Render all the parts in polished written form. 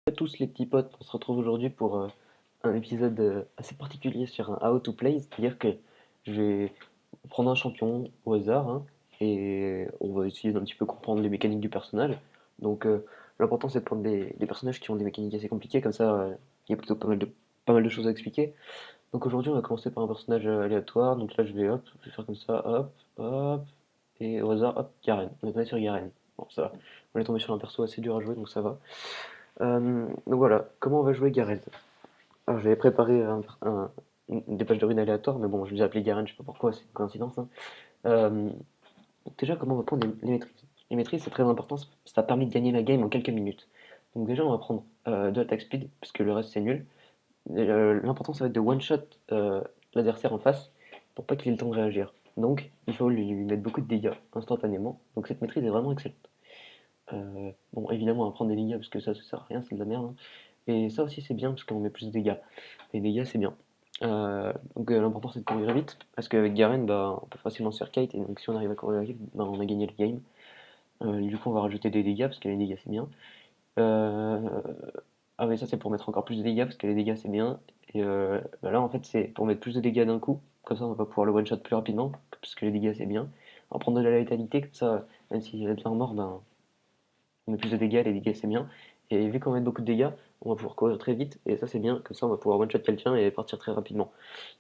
À tous les petits potes, on se retrouve aujourd'hui pour un épisode assez particulier sur un How to Play, c'est-à-dire que je vais prendre un champion au hasard hein, et on va essayer d'un petit peu comprendre les mécaniques du personnage. Donc l'important c'est de prendre des personnages qui ont des mécaniques assez compliquées, comme ça il y a plutôt pas mal de choses à expliquer. Donc aujourd'hui on va commencer par un personnage aléatoire, donc là je vais faire comme ça, hop, et au hasard, hop, Garen. On est tombé sur Garen. Bon ça va, on est tombé sur un perso assez dur à jouer donc ça va. Donc voilà, comment on va jouer Garen? Alors j'avais préparé des pages de runes aléatoires, mais bon, je l'ai appelé Garen, je sais pas pourquoi, c'est une coïncidence, hein. Euh, Déjà, comment on va prendre les maîtrises? Les maîtrises, c'est très important, ça a permis de gagner la game en quelques minutes. Donc déjà, on va prendre de l'attaque speed, parce que le reste c'est nul. L'important, ça va être de one-shot l'adversaire en face, pour pas qu'il ait le temps de réagir. Donc, il faut lui mettre beaucoup de dégâts instantanément. Donc cette maîtrise est vraiment excellente. Bon, évidemment, on va prendre des dégâts, parce que ça sert à rien, c'est de la merde, hein. Et ça aussi c'est bien parce qu'on met plus de dégâts. Les dégâts c'est bien. Donc l'important c'est de courir vite parce qu'avec Garen bah, on peut facilement se faire kite et donc si on arrive à courir vite bah, on a gagné le game. Du coup on va rajouter des dégâts parce que les dégâts c'est bien. Euh, Ah mais ça c'est pour mettre encore plus de dégâts parce que les dégâts c'est bien. Et bah, là en fait c'est pour mettre plus de dégâts d'un coup. Comme ça on va pouvoir le one shot plus rapidement parce que les dégâts c'est bien. On va prendre de la létalité comme ça même s'il est bien mort ben, on met plus de dégâts, les dégâts c'est bien. Et vu qu'on met beaucoup de dégâts, on va pouvoir courir très vite, et ça c'est bien, comme ça on va pouvoir one-shot quelqu'un et partir très rapidement.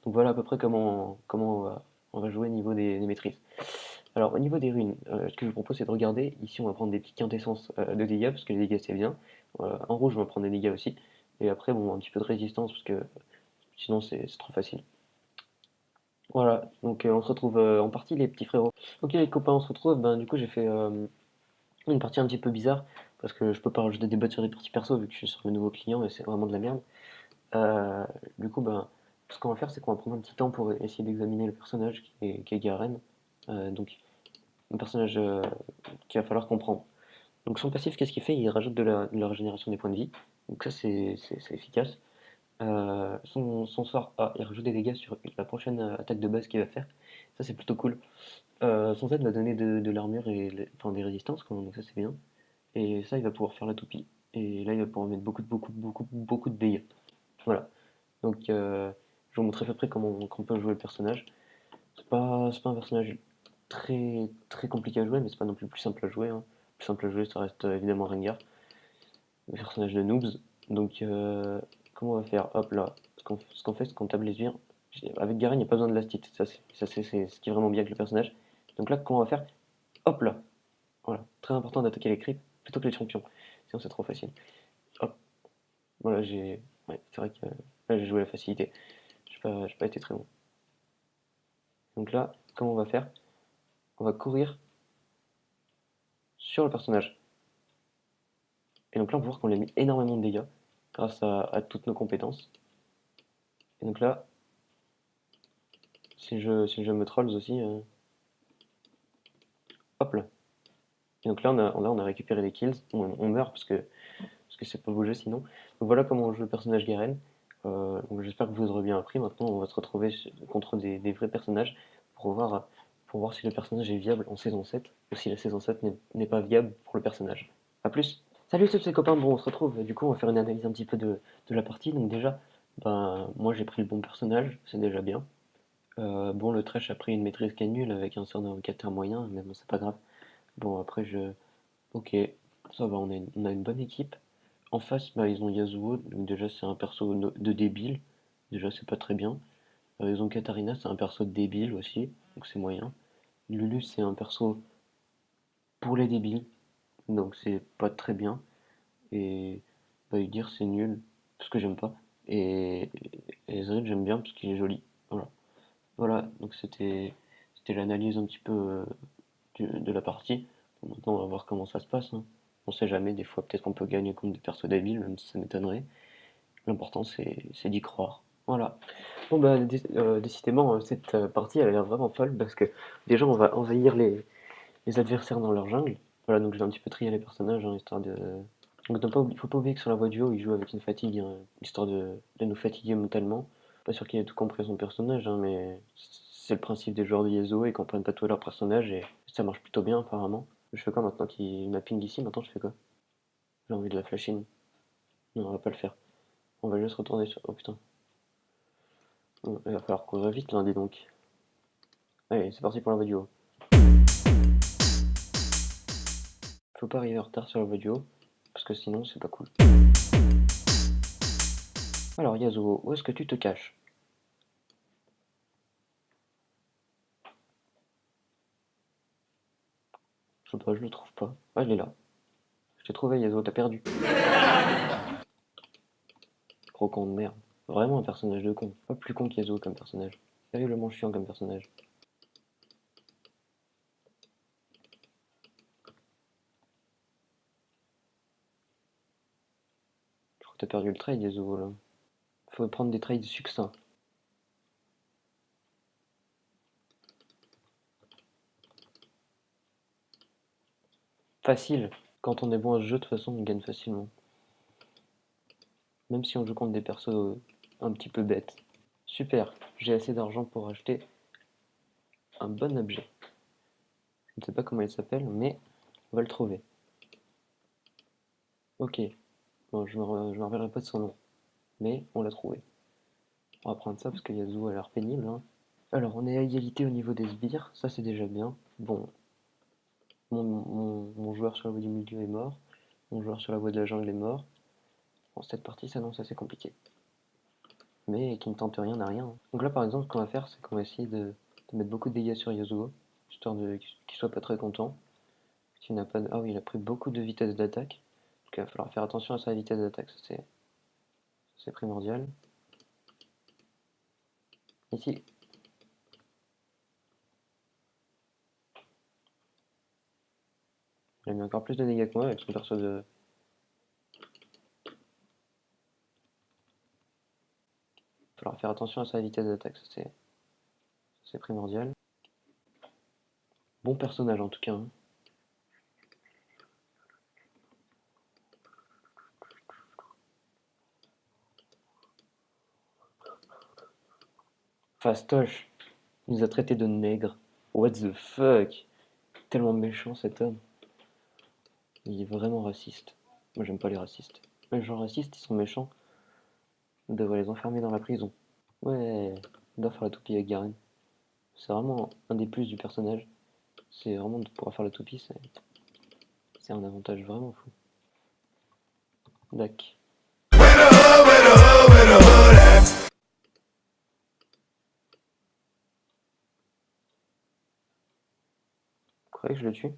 Donc voilà à peu près comment on va jouer au niveau des maîtrises. Alors au niveau des runes, ce que je vous propose c'est de regarder, ici on va prendre des petites quintessences de dégâts, parce que les dégâts c'est bien. En rouge on va prendre des dégâts aussi, et après bon un petit peu de résistance, parce que sinon c'est trop facile. Voilà, donc on se retrouve en partie les petits frérots. Ok les copains on se retrouve, ben du coup j'ai fait une partie un petit peu bizarre, parce que je peux pas rajouter des bots sur des parties perso vu que je suis sur mes nouveaux clients et c'est vraiment de la merde. Euh, du coup, ben, ce qu'on va faire, c'est qu'on va prendre un petit temps pour essayer d'examiner le personnage qui est Garen. Donc, un personnage qu'il va falloir comprendre. Donc, son passif, qu'est-ce qu'il fait? Il rajoute de la régénération des points de vie. Donc, ça, c'est efficace. Son sort, il rajoute des dégâts sur la prochaine attaque de base qu'il va faire. Ça, c'est plutôt cool. Son Z va donner de l'armure et enfin, des résistances, quoi, donc ça, c'est bien. Et ça, il va pouvoir faire la toupie. Et là, il va pouvoir mettre beaucoup de dégâts. Voilà. Donc, je vais vous montrer à peu près comment on peut jouer le personnage. C'est pas un personnage très compliqué à jouer, mais c'est pas non plus le plus simple à jouer, hein. Le plus simple à jouer, ça reste évidemment Rengar, le personnage de Noobs. Donc, comment on va faire? Hop là. Ce qu'on fait, c'est qu'on table les sbires. Avec Garen, il n'y a pas besoin de last hit. C'est ce qui est vraiment bien avec le personnage. Donc là, comment on va faire? Hop là. Voilà. Très important d'attaquer les creeps plutôt que les champions. Sinon, c'est trop facile. Hop. Voilà, ouais, c'est vrai que là, j'ai joué la facilité. J'ai pas été très bon. Donc là, comment on va faire? On va courir sur le personnage. Et donc là, on peut voir qu'on lui a mis énormément de dégâts grâce à toutes nos compétences. Et donc là, si le jeu me trolls aussi, hop là. Et donc là, on a récupéré les kills. On meurt parce que c'est pas beau jeu sinon. Donc voilà comment on joue le personnage Garen. Donc j'espère que vous aurez bien appris. Maintenant, on va se retrouver contre des vrais personnages pour voir si le personnage est viable en saison 7 ou si la saison 7 n'est pas viable pour le personnage. A plus. Salut tous les copains, bon on se retrouve, du coup on va faire une analyse un petit peu de la partie, donc déjà, ben moi j'ai pris le bon personnage, c'est déjà bien. Bon le Thresh a pris une maîtrise qui est nulle avec un sort d'invocateur moyen, mais bon c'est pas grave. Bon après ok, ça va, on a une bonne équipe. En face, bah, ils ont Yasuo, donc déjà c'est un perso de débile, déjà c'est pas très bien. Ils ont Katarina, c'est un perso de débile aussi, donc c'est moyen. Lulu c'est un perso pour les débiles, donc c'est pas très bien. Et bah, Udyr c'est nul, parce que j'aime pas. Et Ezreal j'aime bien parce qu'il est joli. Voilà. Voilà, donc c'était l'analyse un petit peu de la partie. Bon, maintenant on va voir comment ça se passe, hein. On sait jamais, des fois peut-être qu'on peut gagner contre des persos débiles, même si ça m'étonnerait. L'important c'est d'y croire. Voilà. Bon bah décidément cette partie elle a l'air vraiment folle parce que déjà on va envahir les adversaires dans leur jungle. Voilà, donc je vais un petit peu trier les personnages, hein, histoire de. Donc il faut pas oublier que sur la voie duo, il joue avec une fatigue, hein, histoire de nous fatiguer mentalement. Pas sûr qu'il ait tout compris à son personnage, hein, mais c'est le principe des joueurs de Yasuo, ils comprennent pas tout leur personnage et ça marche plutôt bien apparemment. Je fais quoi maintenant qu'il m'a ping ici? Maintenant je fais quoi? J'ai envie de la flasher. Non, on va pas le faire. On va juste retourner sur... Oh putain. Bon, il va falloir courir vite là, dis donc. Allez, c'est parti pour la voie du haut. Faut pas arriver en retard sur la voie du haut, parce que sinon c'est pas cool. Alors Yasuo, où est-ce que tu te caches? Je sais pas, je le trouve pas. Ah, il est là. Je t'ai trouvé Yasuo, t'as perdu. Gros con de merde. Vraiment un personnage de con. Pas plus con qu'Yasuo comme personnage. Terriblement chiant comme personnage. Je crois que t'as perdu le trade Yasuo là. Faut prendre des trades succincts. Facile. Quand on est bon à ce jeu, de toute façon, on gagne facilement. Même si on joue contre des persos un petit peu bêtes. Super, j'ai assez d'argent pour acheter un bon objet. Je ne sais pas comment il s'appelle, mais on va le trouver. Ok, bon, je me rappellerai pas de son nom, mais on l'a trouvé. On va prendre ça parce que Yasuo a l'air pénible. Hein. Alors, on est à égalité au niveau des sbires, ça c'est déjà bien. Bon, mon joueur sur la voie du milieu est mort, mon joueur sur la voie de la jungle est mort. Bon, cette partie s'annonce assez compliquée. Mais qui ne tente rien n'a rien. Donc là, par exemple, ce qu'on va faire, c'est qu'on va essayer de mettre beaucoup de dégâts sur Yasuo, histoire qu'il soit pas très content. S'il n'a pas de... Ah oui, il a pris beaucoup de vitesse d'attaque. Donc il va falloir faire attention à sa vitesse d'attaque, c'est primordial. Ici. Il a mis encore plus de dégâts que moi avec son perso de... Il va falloir faire attention à sa vitesse d'attaque, c'est primordial. Bon personnage en tout cas. Hein. Fastoche, il nous a traité de nègre. What the fuck? Tellement méchant cet homme. Il est vraiment raciste. Moi j'aime pas les racistes. Les gens racistes, ils sont méchants. On devrait les enfermer dans la prison. Ouais, on doit faire la toupie avec Garen. C'est vraiment un des plus du personnage. C'est vraiment de pouvoir faire la toupie, c'est un avantage vraiment fou. Dac. Vous croyez que je le tue?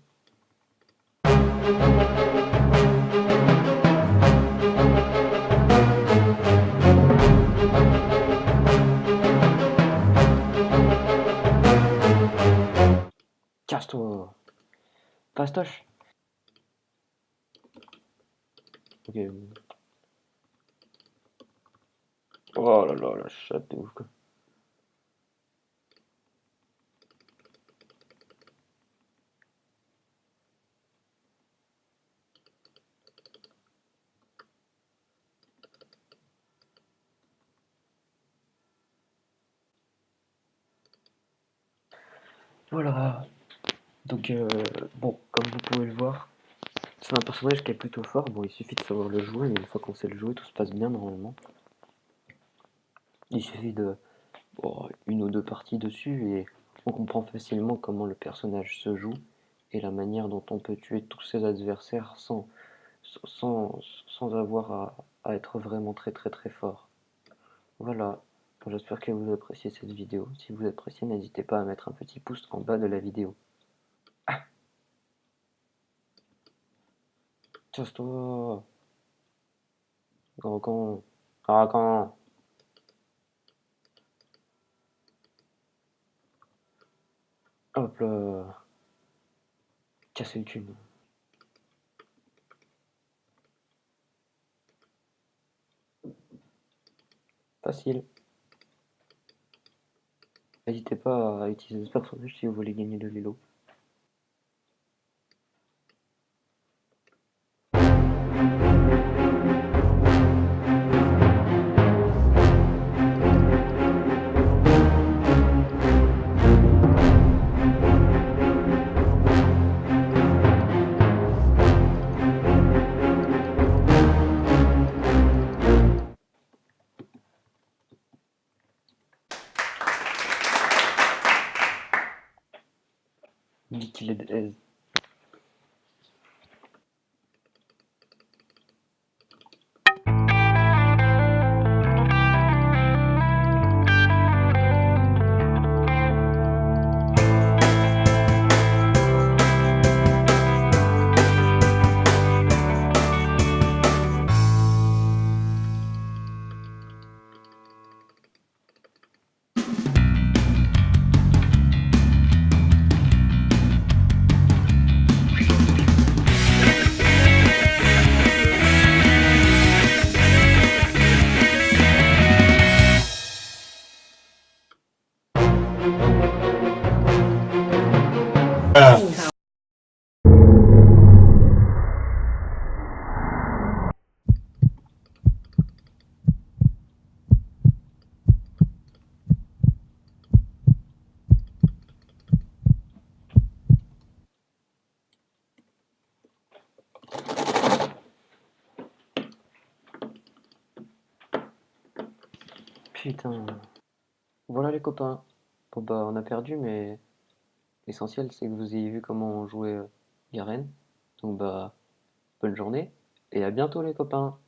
Casse-toi! Fastoche! Ok. Oh là là, la chatte de ouf quoi. Voilà. Donc, bon, comme vous pouvez le voir, c'est un personnage qui est plutôt fort. Bon, il suffit de savoir le jouer, mais une fois qu'on sait le jouer, tout se passe bien normalement. Il suffit de une ou deux parties dessus et on comprend facilement comment le personnage se joue et la manière dont on peut tuer tous ses adversaires sans avoir à être vraiment très très très fort. Voilà, j'espère que vous appréciez cette vidéo. Si vous appréciez, n'hésitez pas à mettre un petit pouce en bas de la vidéo. Casse-toi! Gros con! Ah con! Hop là! Casser le cul. Facile. N'hésitez pas à utiliser ce personnage si vous voulez gagner de l'élo. dit qu'il est aise. Putain. Voilà les copains. Bon bah on a perdu mais l'essentiel c'est que vous ayez vu comment on jouait Garen. Donc bah bonne journée et à bientôt les copains.